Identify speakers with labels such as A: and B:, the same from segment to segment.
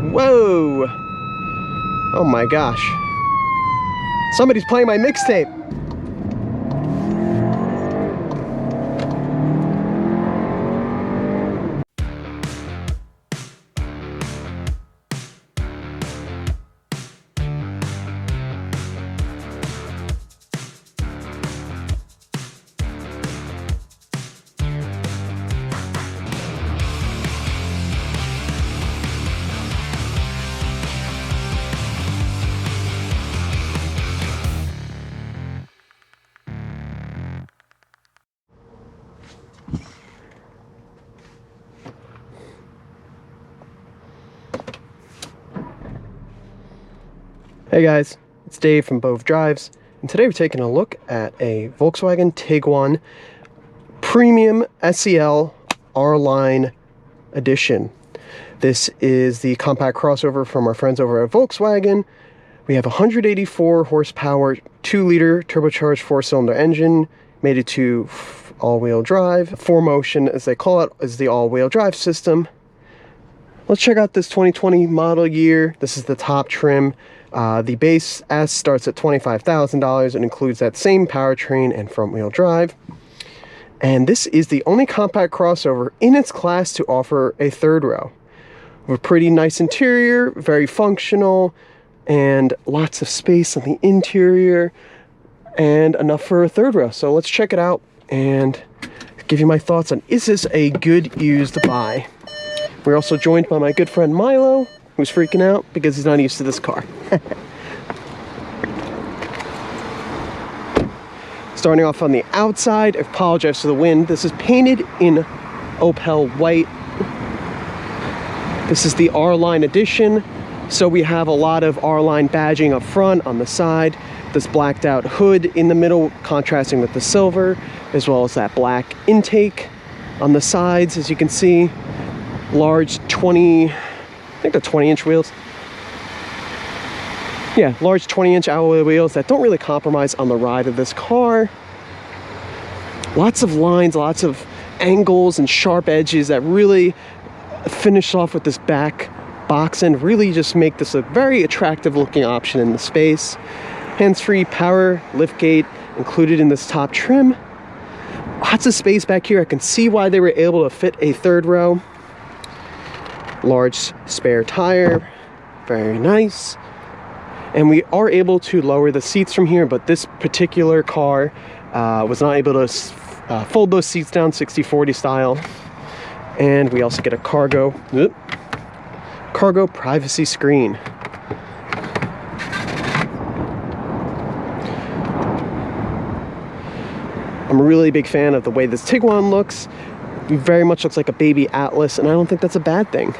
A: Whoa! Oh my gosh. Somebody's playing my mixtape. Hey guys, it's Dave from POV Drives, and today we're taking a look at a Volkswagen Tiguan Premium SEL R-Line Edition. This is the compact crossover from our friends over at Volkswagen. We have 184 horsepower, 2-liter turbocharged 4-cylinder engine, made it to all-wheel drive. 4Motion, as they call it, is the all-wheel drive system. Let's check out this 2020 model year. This is the top trim. The base S starts at $25,000 and includes that same powertrain and front-wheel drive. And this is the only compact crossover in its class to offer a third row. With a pretty nice interior, very functional, and lots of space on the interior, and enough for a third row. So let's check it out and give you my thoughts on, is this a good used buy? We're also joined by my good friend Milo, who's freaking out because he's not used to this car. Starting off on the outside, I apologize for the wind. This is painted in Opel white. This is the R-Line edition. So we have a lot of R-Line badging up front, on the side, this blacked out hood in the middle, contrasting with the silver, as well as that black intake on the sides, as you can see. Large 20, I think they're 20-inch wheels. Yeah, large 20-inch alloy wheels that don't really compromise on the ride of this car. Lots of lines, lots of angles and sharp edges that really finish off with this back box and really just make this a very attractive looking option in the space. Hands-free power liftgate included in this top trim. Lots of space back here. I can see why they were able to fit a third row. Large spare tire, very nice. And we are able to lower the seats from here, but this particular car was not able to fold those seats down 60/40 style. And we also get a cargo privacy screen. I'm a really big fan of the way this Tiguan looks. It very much looks like a baby Atlas, and I don't think that's a bad thing.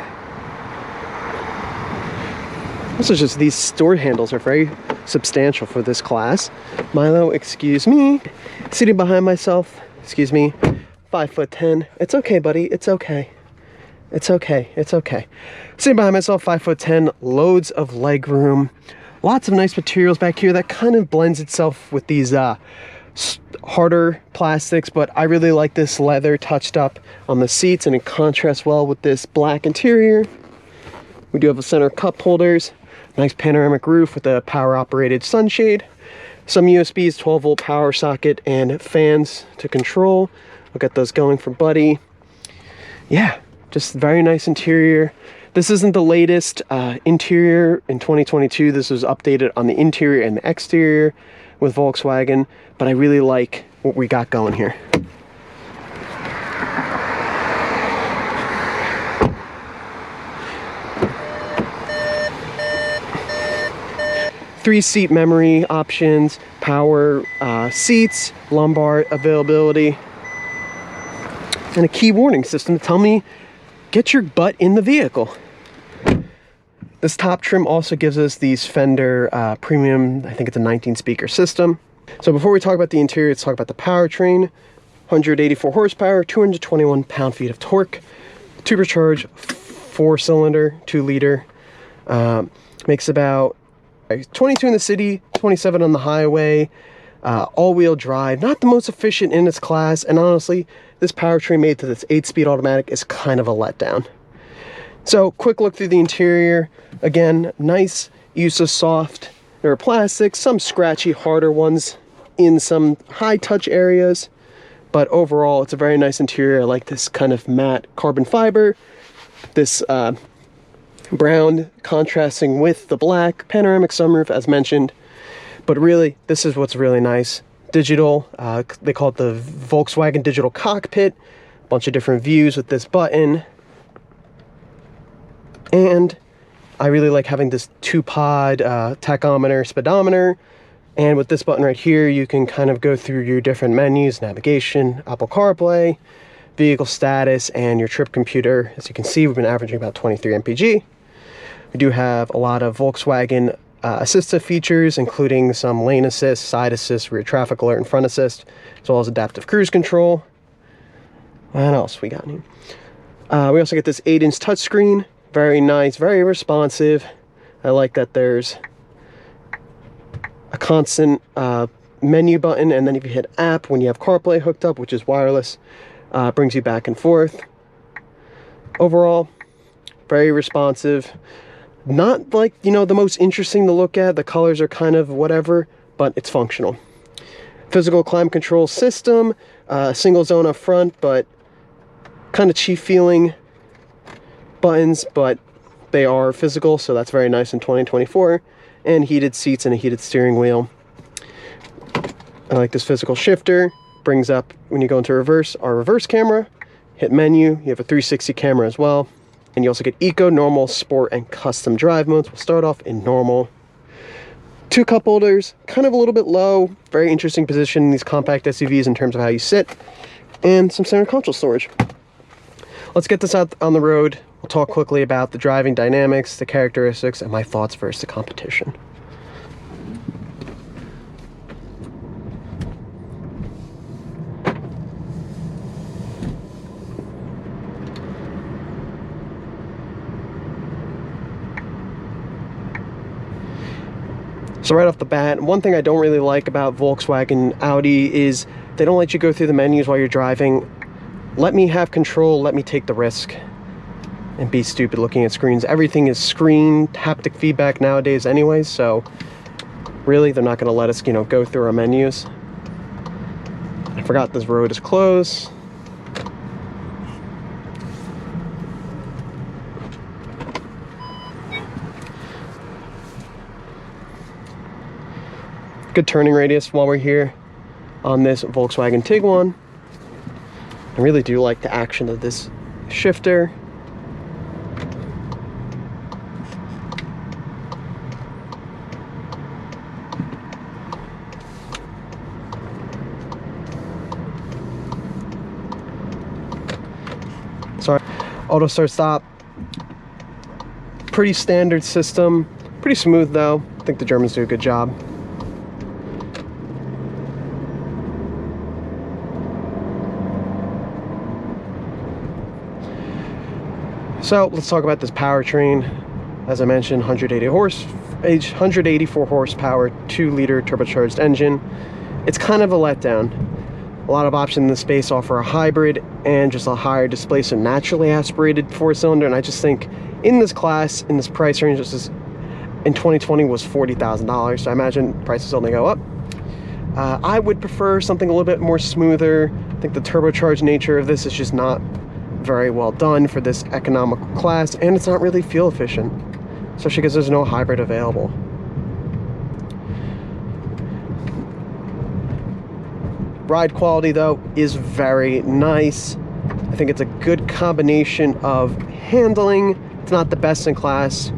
A: Also, just these door handles are very substantial for this class. Milo, excuse me, sitting behind myself, excuse me, 5'10". It's okay, buddy, it's okay. It's okay, it's okay. Sitting behind myself, 5'10", loads of leg room. Lots of nice materials back here that kind of blends itself with these harder plastics, but I really like this leather touched up on the seats, and it contrasts well with this black interior. We do have a center cup holders, nice panoramic roof with a power operated sunshade, some USBs, 12-volt power socket, and fans to control. We'll get those going for Buddy. Yeah, just very nice interior. This isn't the latest interior in 2022. This was updated on the interior and the exterior with Volkswagen, but I really like what we got going here. Three-seat memory options, power seats, lumbar availability, and a key warning system to tell me, get your butt in the vehicle. This top trim also gives us these Fender premium, I think it's a 19-speaker system. So before we talk about the interior, let's talk about the powertrain. 184 horsepower, 221 pound-feet of torque, turbocharged 4-cylinder, 2-liter. Makes about 22 in the city, 27 on the highway. All-wheel drive, not the most efficient in its class, and honestly, this powertrain made to this 8-speed automatic is kind of a letdown. So quick look through the interior. Again, nice use of soft or plastic, some scratchy harder ones in some high touch areas, but overall it's a very nice interior. I like this kind of matte carbon fiber, this brown contrasting with the black, panoramic sunroof as mentioned. But really, this is what's really nice. Digital, they call it the Volkswagen digital cockpit. A bunch of different views with this button. And I really like having this 2-pod tachometer, speedometer. And with this button right here, you can kind of go through your different menus, navigation, Apple CarPlay, vehicle status, and your trip computer. As you can see, we've been averaging about 23 mpg. We do have a lot of Volkswagen assistive features, including some lane assist, side assist, rear traffic alert, and front assist, as well as adaptive cruise control. What else we got here? We also get this 8-inch touchscreen. Very nice, very responsive. I like that there's a constant menu button, and then if you hit app when you have CarPlay hooked up, which is wireless, brings you back and forth. Overall, very responsive. Not like, you know, the most interesting to look at. The colors are kind of whatever, but it's functional. Physical climate control system, single zone up front, but kind of cheap feeling buttons, but they are physical, so that's very nice in 2024. And heated seats and a heated steering wheel. I like this physical shifter. Brings up, when you go into reverse, our reverse camera. Hit menu, you have a 360 camera as well. And you also get Eco, Normal, Sport, and Custom drive modes. We'll start off in Normal. 2 cup holders, kind of a little bit low. Very interesting position in these compact SUVs in terms of how you sit. And some center console storage. Let's get this out on the road. We'll talk quickly about the driving dynamics, the characteristics, and my thoughts versus the competition. So right off the bat, one thing I don't really like about Volkswagen Audi is they don't let you go through the menus while you're driving. Let me have control, let me take the risk and be stupid looking at screens. Everything is screen haptic feedback nowadays anyways, so really they're not going to let us, you know, go through our menus. I forgot this road is closed. Good turning radius while we're here on this Volkswagen Tiguan. I really do like the action of this shifter. Sorry, auto start stop. Pretty standard system, pretty smooth though. I think the Germans do a good job. So let's talk about this powertrain. As I mentioned, 184 horsepower, 2-liter turbocharged engine. It's kind of a letdown. A lot of options in the space offer a hybrid and just a higher displacement naturally aspirated 4-cylinder, and I just think in this class, in this price range, this is in 2020 was $40,000, so I imagine prices only go up. I would prefer something a little bit more smoother. I think the turbocharged nature of this is just not very well done for this economical class, and it's not really fuel efficient, especially because there's no hybrid available. Ride quality though is very nice. I think it's a good combination of handling. It's not the best in class.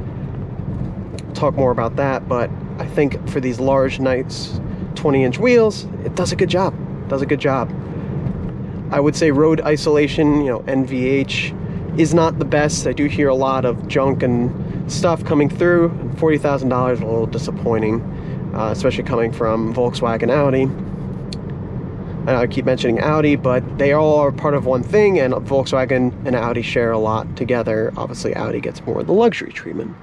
A: We'll talk more about that, but I think for these large, nice 20-inch wheels, it does a good job. I would say road isolation, you know, NVH is not the best. I do hear a lot of junk and stuff coming through. $40,000 is a little disappointing, especially coming from Volkswagen Audi. I keep mentioning Audi, but they all are part of one thing, and Volkswagen and Audi share a lot together. Obviously, Audi gets more of the luxury treatment.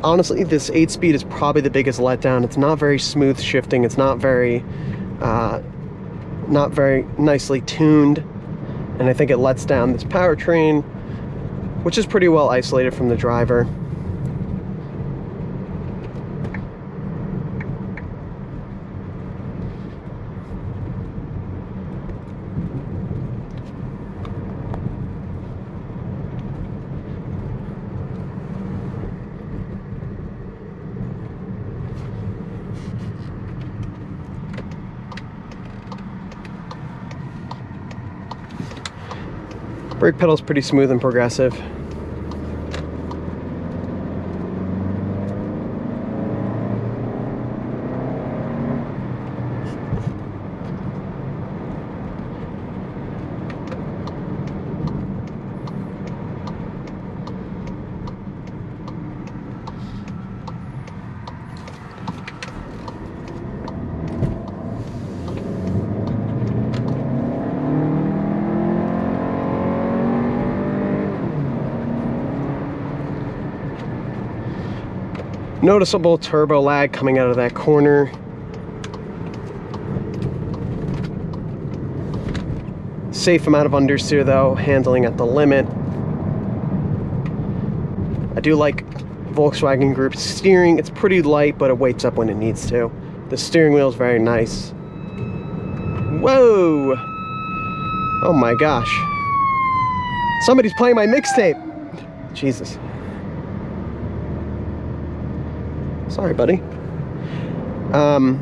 A: Honestly, this 8-speed is probably the biggest letdown. It's not very smooth shifting. It's not very not very nicely tuned, and I think it lets down this powertrain, which is pretty well isolated from the driver. Brake pedal's pretty smooth and progressive. Noticeable turbo lag coming out of that corner. Safe amount of understeer though, handling at the limit. I do like Volkswagen Group's steering. It's pretty light, but it weights up when it needs to. The steering wheel is very nice. Whoa! Oh my gosh. Somebody's playing my mixtape. Jesus. Sorry, buddy. But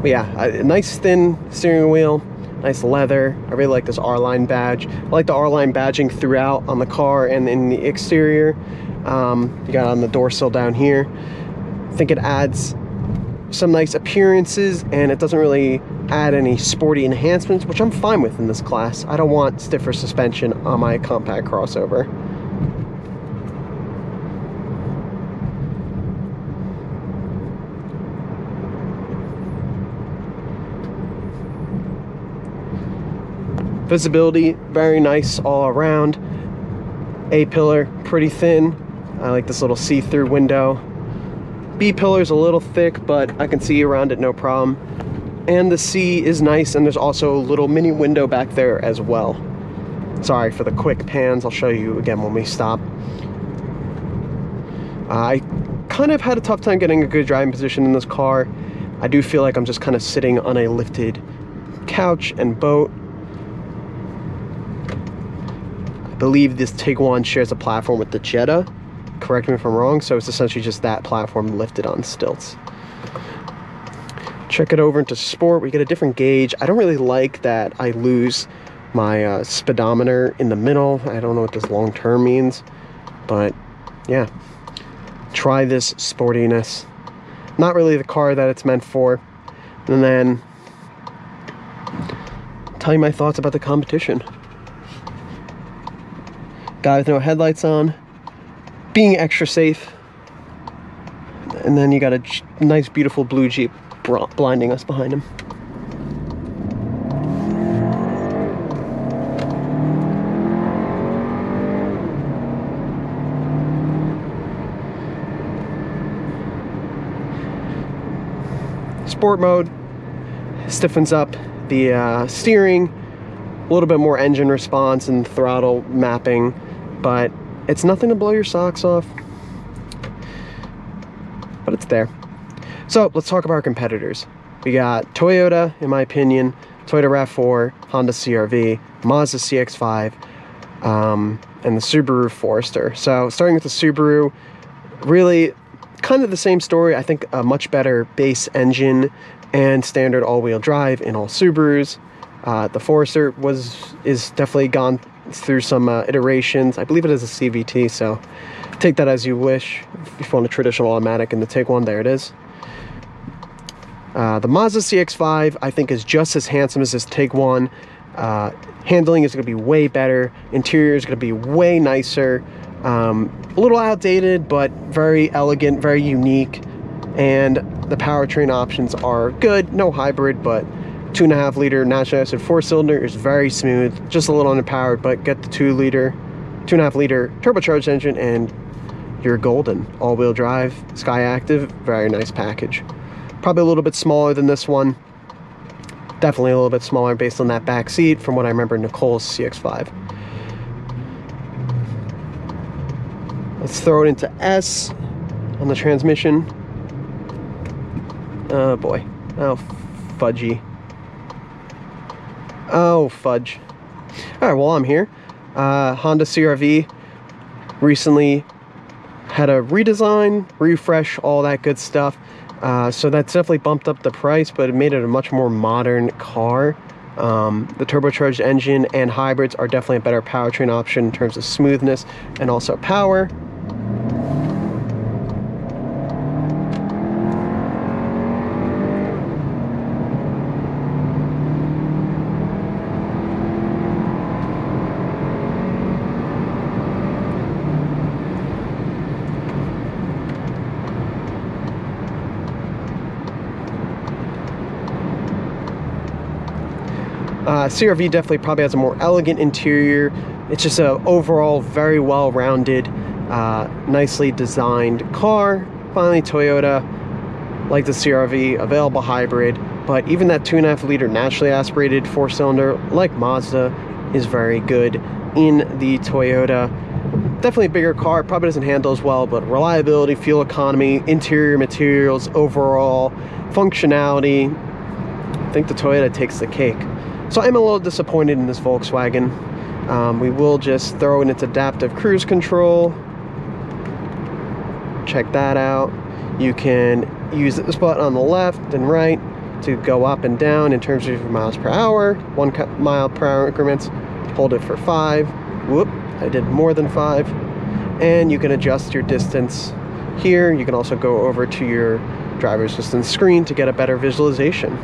A: yeah, a nice thin steering wheel, nice leather. I really like this R-line badge. I like the R-line badging throughout on the car and in the exterior. You got on the door sill down here. I think it adds some nice appearances, and it doesn't really add any sporty enhancements, which I'm fine with in this class. I don't want stiffer suspension on my compact crossover. Visibility, very nice all around. A-pillar, pretty thin. I like this little see-through window. B-pillar's a little thick, but I can see around it no problem. And the C is nice, and there's also a little mini window back there as well. Sorry for the quick pans, I'll show you again when we stop. I kind of had a tough time getting a good driving position in this car. I do feel like I'm just kind of sitting on a lifted couch and boat. I believe this Tiguan shares a platform with the Jetta. Correct me if I'm wrong. So it's essentially just that platform lifted on stilts. Check it over into sport. We get a different gauge. I don't really like that I lose my speedometer in the middle. I don't know what this long term means, but yeah, try this sportiness. Not really the car that it's meant for. And then tell you my thoughts about the competition. Guy with no headlights on, being extra safe, and then you got a nice beautiful blue Jeep blinding us behind him. Sport mode stiffens up the steering, a little bit more engine response and throttle mapping, but it's nothing to blow your socks off, but it's there. So let's talk about our competitors. We got Toyota, in my opinion, Toyota RAV4, Honda CR-V, Mazda CX-5, and the Subaru Forester. So starting with the Subaru, really kind of the same story. I think a much better base engine and standard all-wheel drive in all Subarus. The Forester is definitely gone through some iterations. I believe it is a CVT, so take that as you wish. If you want a traditional automatic in the Tiguan, there it is. The Mazda CX-5 I think is just as handsome as this Tiguan. Handling is going to be way better. Interior is going to be way nicer. A little outdated, but very elegant, very unique. And the powertrain options are good. No hybrid, but 2.5 liter natural acid 4-cylinder is very smooth, just a little underpowered, but get the 2.5 liter turbocharged engine and you're golden. All-wheel drive, Sky Active, very nice package. Probably a little bit smaller than this one, definitely a little bit smaller based on that back seat from what I remember Nicole's CX-5. Let's throw it into S on the transmission. Oh boy. Oh, fudgy. Oh, fudge. All right, well, I'm here. Honda CR-V recently had a redesign, refresh, all that good stuff. So that's definitely bumped up the price, but it made it a much more modern car. The turbocharged engine and hybrids are definitely a better powertrain option in terms of smoothness and also power. CR-V definitely probably has a more elegant interior. It's just a overall very well-rounded, nicely designed car. Finally, Toyota, like the CR-V, available hybrid, but even that 2.5 liter naturally aspirated 4-cylinder, like Mazda, is very good in the Toyota. Definitely a bigger car, probably doesn't handle as well, but reliability, fuel economy, interior materials, overall functionality, I think the Toyota takes the cake. So I'm a little disappointed in this Volkswagen. We will just throw in its adaptive cruise control. Check that out. You can use this button on the left and right to go up and down in terms of your miles per hour. 1 mile per hour increments. Hold it for 5. Whoop, I did more than 5. And you can adjust your distance here. You can also go over to your driver's assistance screen to get a better visualization.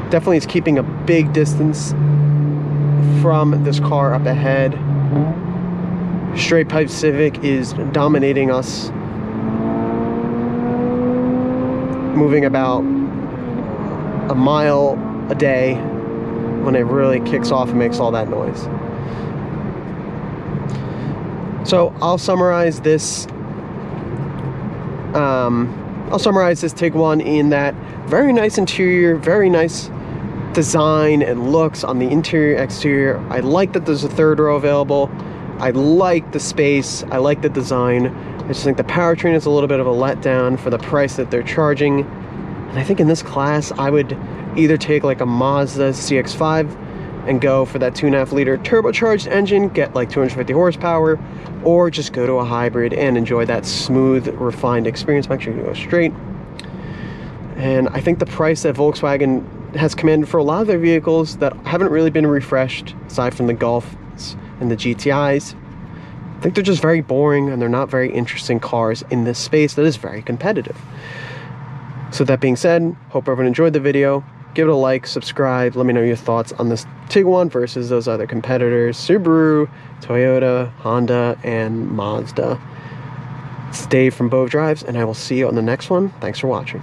A: Definitely is keeping a big distance from this car up ahead. Straight pipe Civic is dominating us, moving about a mile a day when it really kicks off and makes all that noise. So I'll summarize this Tiguan in that very nice interior, very nice design and looks on the interior, exterior. I like that there's a third row available. I like the space. I like the design. I just think the powertrain is a little bit of a letdown for the price that they're charging. And I think in this class, I would either take like a Mazda CX-5 and go for that 2.5 liter turbocharged engine, get like 250 horsepower, or just go to a hybrid and enjoy that smooth, refined experience. I'm actually gonna go straight. And I think the price that Volkswagen has commanded for a lot of their vehicles that haven't really been refreshed, aside from the Golfs and the GTIs, I think they're just very boring and they're not very interesting cars in this space that is very competitive. So that being said, hope everyone enjoyed the video. Give it a like, subscribe, let me know your thoughts on this Tiguan versus those other competitors, Subaru, Toyota, Honda, and Mazda. It's Dave from POV Drives, and I will see you on the next one. Thanks for watching.